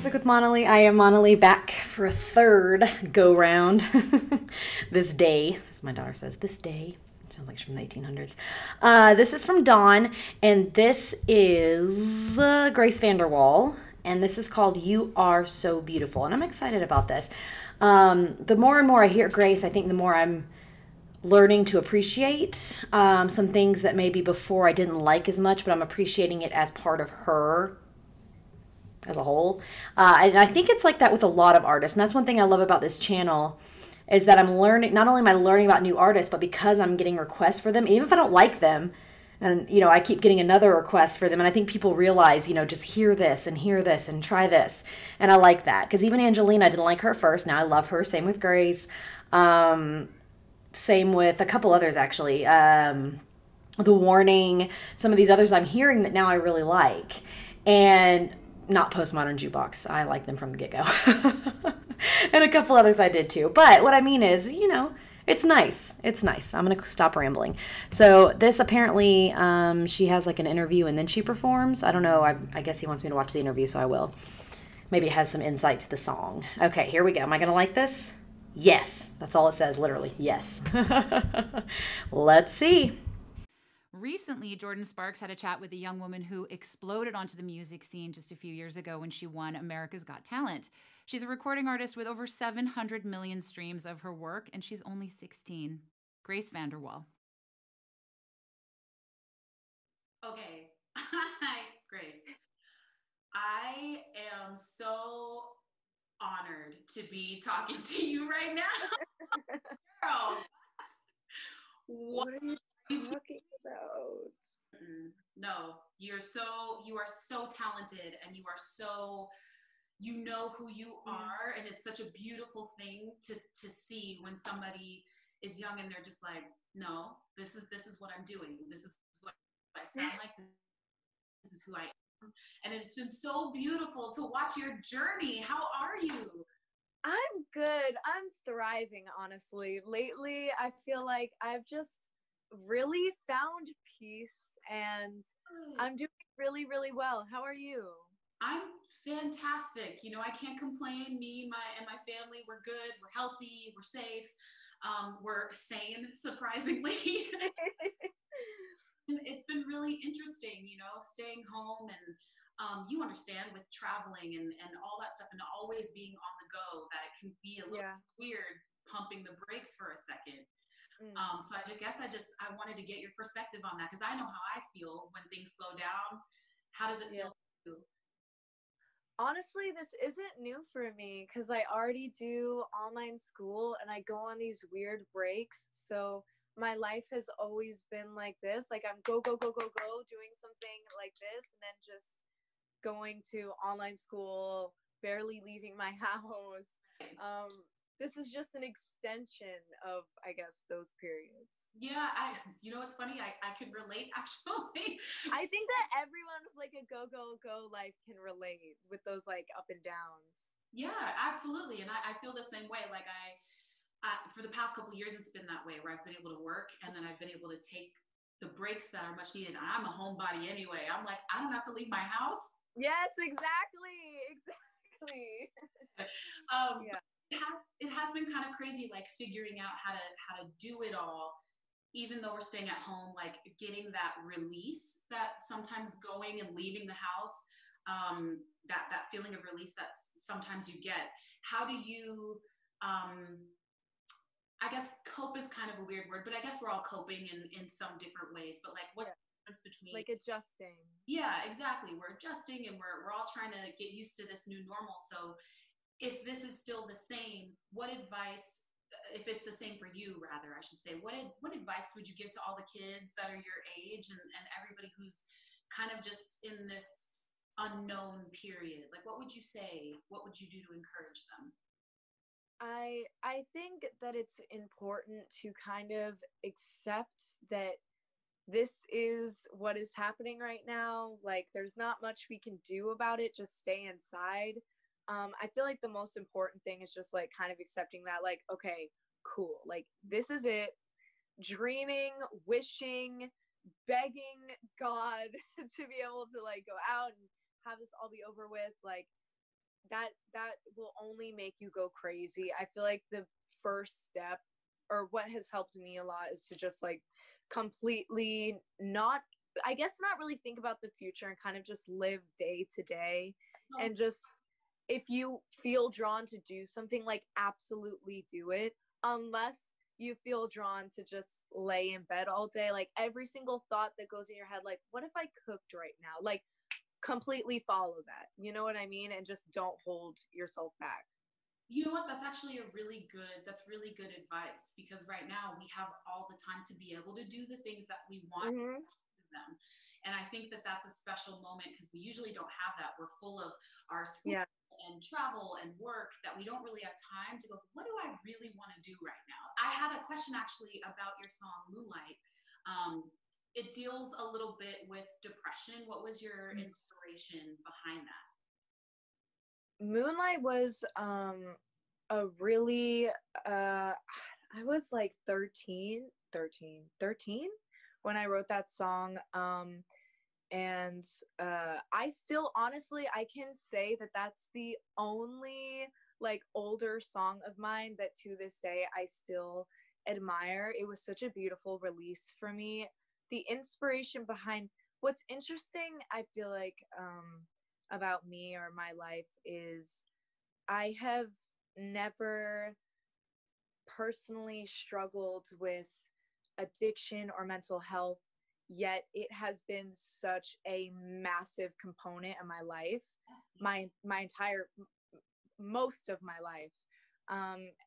Music with Monali. I am Monali, back for a third go round this day, as my daughter says, this day. Sounds like she's from the 1800s. This is from Dawn, and this is Grace VanderWaal, and this is called You Are So Beautiful, and I'm excited about this. The more and more I hear Grace, I think the more I'm learning to appreciate some things that maybe before I didn't like as much, but I'm appreciating it as part of her as a whole. And I think it's like that with a lot of artists. And that's one thing I love about this channel is that I'm learning, not only am I learning about new artists, but because I'm getting requests for them, even if I don't like them, and, you know, I keep getting another request for them. And I think people realize, you know, just hear this and try this. And I like that. Because even Angelina, I didn't like her first. Now I love her. Same with Grace. Same with a couple others, actually. The Warning. Some of these others I'm hearing that now I really like. And not Postmodern Jukebox. I like them from the get-go. And a couple others I did too. But what I mean is, you know, it's nice. It's nice. I'm going to stop rambling. So this apparently, she has like an interview and then she performs. I don't know. I guess he wants me to watch the interview, so I will. Maybe it has some insight to the song. Okay, here we go. Am I going to like this? Yes. That's all it says, literally. Yes. Let's see. Recently, Jordan Sparks had a chat with a young woman who exploded onto the music scene just a few years ago when she won America's Got Talent. She's a recording artist with over 700 million streams of her work, and she's only 16. Grace VanderWaal. Okay. Hi, Grace. I am so honored to be talking to you right now. Girl, what are you talking about? No, you are so talented, and you are so, you know who you are, and it's such a beautiful thing to see when somebody is young and they're just like, no, this is what I'm doing. This is what I sound like. This is who I am. And it's been so beautiful to watch your journey. How are you? I'm good. I'm thriving, honestly. Lately, I feel like I've just really found peace, and I'm doing really, really well. How are you? I'm fantastic. You know, I can't complain. Me, and my family, we're good. We're healthy. We're safe. We're sane, surprisingly. It's been really interesting, you know, staying home and you understand with traveling and all that stuff and always being on the go that it can be a little weird pumping the brakes for a second. So I guess I wanted to get your perspective on that because I know how I feel when things slow down. How does it feel to you? Honestly, this isn't new for me because I already do online school and I go on these weird breaks. So my life has always been like this. Like I'm go, go, go, go, go, doing something like this and then just going to online school, barely leaving my house. This is just an extension of, I guess, those periods. Yeah, you know what's funny? I can relate actually. I think that everyone with like a go, go, go life can relate with those like up and downs. Yeah, absolutely. And I feel the same way. Like for the past couple of years, it's been that way where I've been able to work and then I've been able to take the breaks that are much needed. I'm a homebody anyway. I'm like, I don't have to leave my house. Yes, exactly. Yeah. It has been kind of crazy, like figuring out how to do it all, even though we're staying at home, like getting that release that sometimes going and leaving the house, that feeling of release that sometimes you get. How do you, I guess cope is kind of a weird word, but I guess we're all coping in some different ways, but like what's the difference between like adjusting? Yeah, exactly. We're adjusting and we're all trying to get used to this new normal. So if this is still the same, what advice, if it's the same for you, rather, I should say, what advice would you give to all the kids that are your age and everybody who's kind of just in this unknown period? Like, what would you say? What would you do to encourage them? I think that it's important to kind of accept that this is what is happening right now. Like, there's not much we can do about it. Just stay inside. I feel like the most important thing is just like kind of accepting that, like, okay, cool. Like, this is it. Dreaming, wishing, begging God to be able to like go out and have this all be over with. Like, that will only make you go crazy. I feel like the first step, or what has helped me a lot, is to just like completely not, I guess, not really think about the future and kind of just live day to day. And just, if you feel drawn to do something, like absolutely do it, unless you feel drawn to just lay in bed all day. Like every single thought that goes in your head, like, what if I cooked right now? Like, completely follow that. You know what I mean? And just don't hold yourself back. You know what? That's actually that's really good advice, because right now we have all the time to be able to do the things that we want Mm-hmm. to do them. And I think that that's a special moment, because we usually don't have that. We're full of our school Yeah. and travel and work that we don't really have time to go, what do I really want to do right now? I had a question actually about your song Moonlight. It deals a little bit with depression. What was your inspiration behind that? Moonlight was a really I was like 13 when I wrote that song. And I still, honestly, I can say that that's the only like older song of mine that to this day I still admire. It was such a beautiful release for me. The inspiration behind, what's interesting, I feel like, about me or my life is I have never personally struggled with addiction or mental health, yet it has been such a massive component of my life, my entire, most of my life.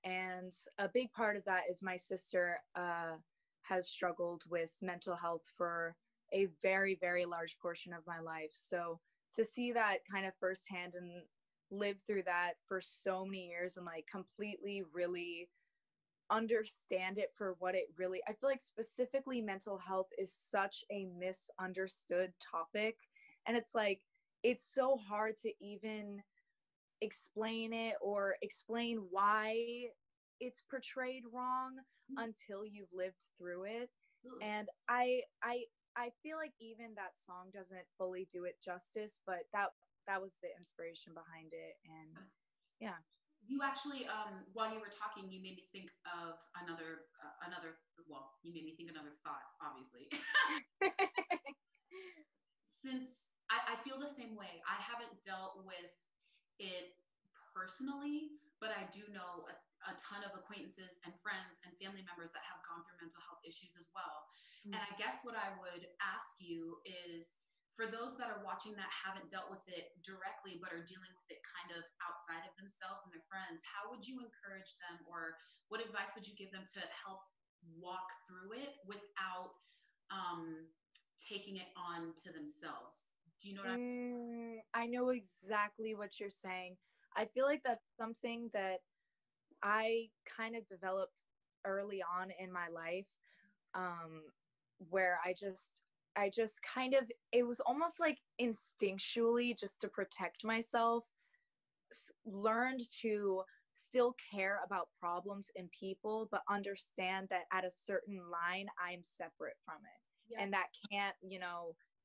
And a big part of that is my sister has struggled with mental health for a very, very large portion of my life. So to see that kind of firsthand and live through that for so many years and like completely really understand it for what it really, I feel like specifically mental health is such a misunderstood topic, and it's like it's so hard to even explain it or explain why it's portrayed wrong until you've lived through it. And I feel like even that song doesn't fully do it justice, but that was the inspiration behind it. And yeah. You actually, while you were talking, you made me think of another. Well, you made me think another thought. Obviously, since I feel the same way. I haven't dealt with it personally, but I do know a ton of acquaintances and friends and family members that have gone through mental health issues as well. And I guess what I would ask you is, for those that are watching that haven't dealt with it directly but are dealing with it kind of outside of themselves and their friends, how would you encourage them, or what advice would you give them to help walk through it without taking it on to themselves? Do you know what I mean? I know exactly what you're saying. I feel like that's something that I kind of developed early on in my life, where I just kind of, it was almost like instinctually, just to protect myself, learned to still care about problems in people, but understand that at a certain line, I'm separate from it. Yeah. And that can't,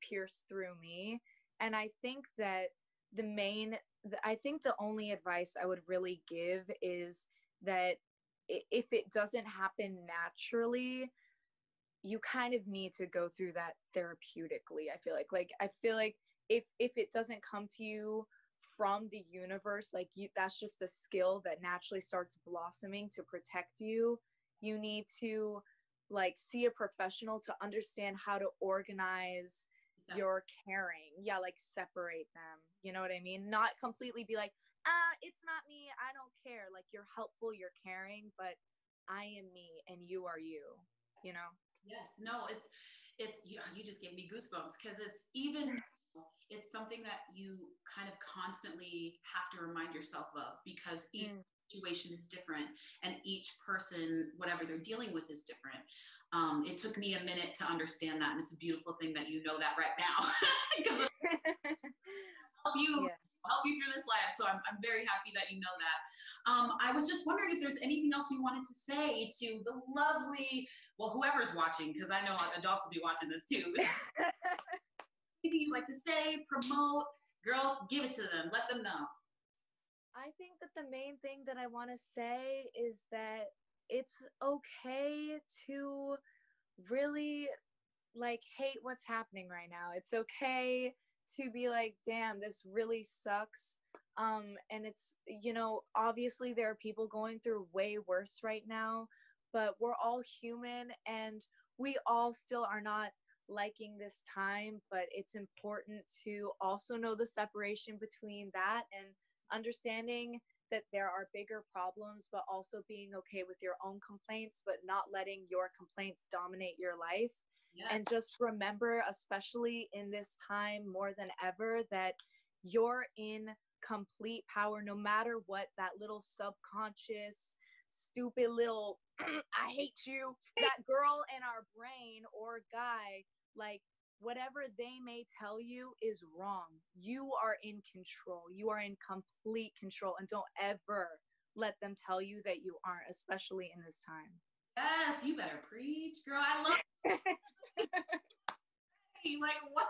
pierce through me. And I think that I think the only advice I would really give is that if it doesn't happen naturally, you kind of need to go through that therapeutically. I feel like if it doesn't come to you from the universe, like that's just a skill that naturally starts blossoming to protect you. You need to like see a professional to understand how to organize your caring. Yeah, like separate them. You know what I mean? Not completely be like, it's not me, I don't care. Like, you're helpful, you're caring, but I am me and you are you, you know? Yes, no, it's you just gave me goosebumps, because it's something that you kind of constantly have to remind yourself of, because each situation is different and each person, whatever they're dealing with, is different. It took me a minute to understand that, and it's a beautiful thing that you know that right now, because help you through this life. So I'm very happy that you know that. I was just wondering if there's anything else you wanted to say to the lovely, well, whoever's watching, because I know adults will be watching this too. Anything you'd like to say, promote, girl, give it to them. Let them know. I think that the main thing that I want to say is that it's okay to really like hate what's happening right now. It's okay to be like, damn, this really sucks. And it's, you know, obviously there are people going through way worse right now, but we're all human and we all still are not liking this time. But it's important to also know the separation between that and understanding that there are bigger problems, but also being okay with your own complaints, but not letting your complaints dominate your life. Yeah. And just remember, especially in this time more than ever, that you're in complete power, no matter what that little subconscious, stupid little, I hate you, that girl in our brain or guy, like, whatever they may tell you is wrong. You are in control. You are in complete control. And don't ever let them tell you that you aren't, especially in this time. Yes, you better preach, girl. I love like what?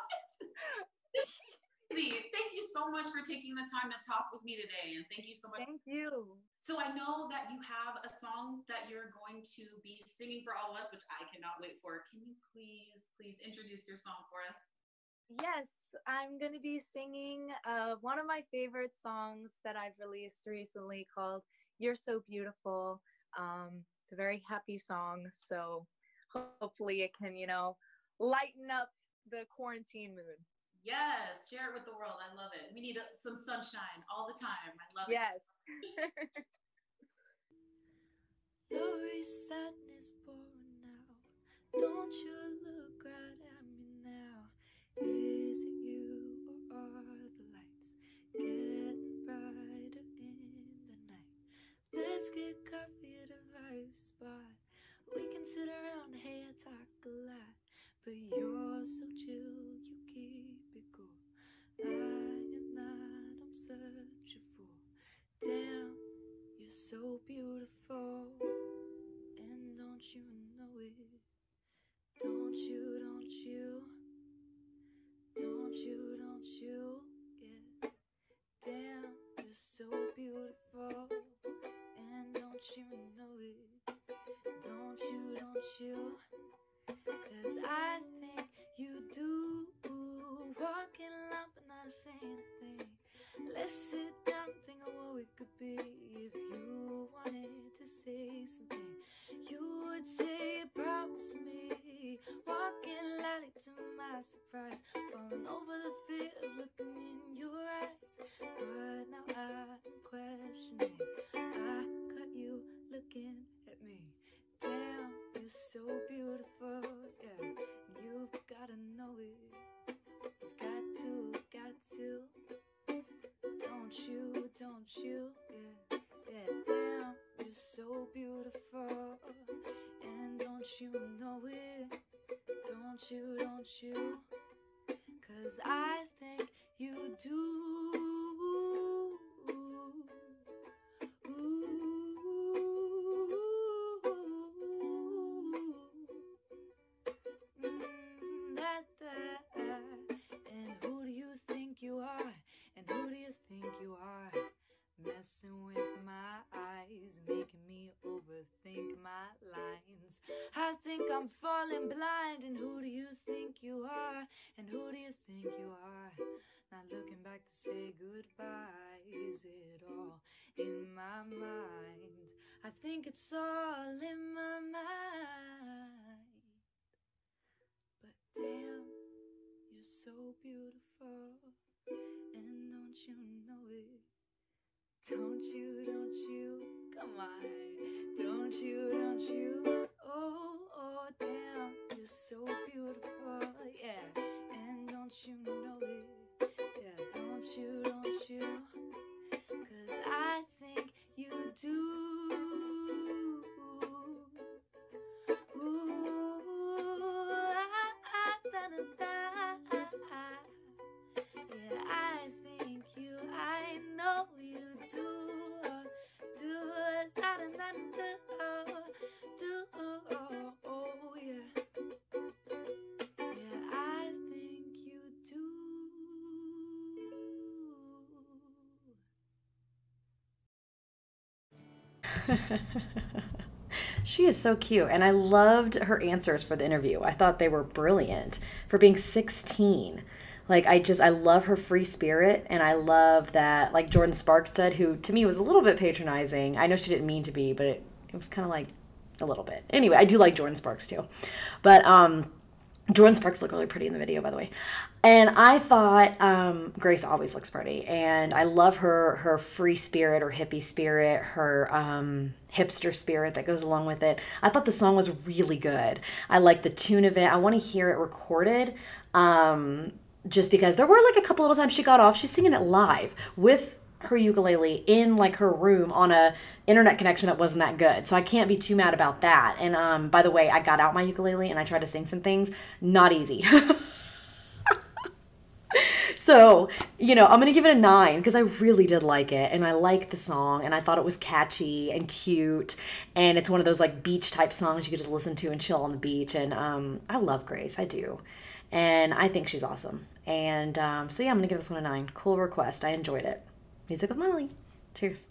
Crazy. Thank you so much for taking the time to talk with me today, and thank you so much. Thank you. So I know that you have a song that you're going to be singing for all of us, which I cannot wait for. Can you please introduce your song for us? Yes, I'm going to be singing one of my favorite songs that I've released recently called You're So Beautiful. It's a very happy song, so hopefully it can, you know, lighten up the quarantine mood. Yes, share it with the world. I love it. We need some sunshine all the time. I love Yes. it. Lori sadness pouring out. Don't you look right at me now. Is it you or are the lights getting brighter in the night? Let's get coffee at a vibe spot. We can sit around here and talk a lot. But you're so chill, you keep it cool. Lying night, I'm such a fool. Damn, you're so beautiful. And don't you know it? Don't you, don't you? Don't you, don't you? Yeah. Damn, you're so beautiful. And don't you know it? Don't you, don't you? 'Cause I think you do. Walking around but not saying a thing. Let's sit down and think of what we could be. If you wanted to say something, you would say, promise me. Walking lightly to my surprise, falling over the fear of looking in your eyes. But now I'm questioning. I caught you looking at me. Damn, you're so beautiful, yeah. You've gotta know it. You've got to. Don't you, yeah, yeah. Damn, you're so beautiful. And don't you know it? Don't you? 'Cause I think you do. And who do you think you are? And who do you think you are? Messing with my eyes, making me overthink my lines. I think I'm falling blind. And who do you think you are? And who do you think you are? Not looking back to say goodbye. Is it all in my mind? I think it's all in my mind. But damn, you're so beautiful. And don't you know it? Don't you? Come on. Don't you? Oh, damn, you're so beautiful. Yeah. And don't you know it? Yeah, don't you? 'Cause I think you do. Yeah, I think you, I know you do. Oh, yeah. She is so cute. And I loved her answers for the interview. I thought they were brilliant for being 16. Like, I love her free spirit. And I love that, like Jordan Sparks said, who to me was a little bit patronizing. I know she didn't mean to be, but it was kind of like a little bit. Anyway, I do like Jordan Sparks too. But Jordan Sparks looked really pretty in the video, by the way. And I thought Grace always looks pretty. And I love her free spirit or hippie spirit, her hipster spirit that goes along with it. I thought the song was really good. I like the tune of it. I want to hear it recorded just because there were like a couple little times she got off. She's singing it live with her ukulele in like her room on a internet connection that wasn't that good. So I can't be too mad about that. And by the way, I got out my ukulele and I tried to sing some things. Not easy. So, I'm going to give it a 9 because I really did like it. And I like the song and I thought it was catchy and cute. And it's one of those like beach type songs you could just listen to and chill on the beach. And I love Grace. I do. And I think she's awesome. And so yeah, I'm going to give this one a 9. Cool request. I enjoyed it. Music with Molly. Cheers.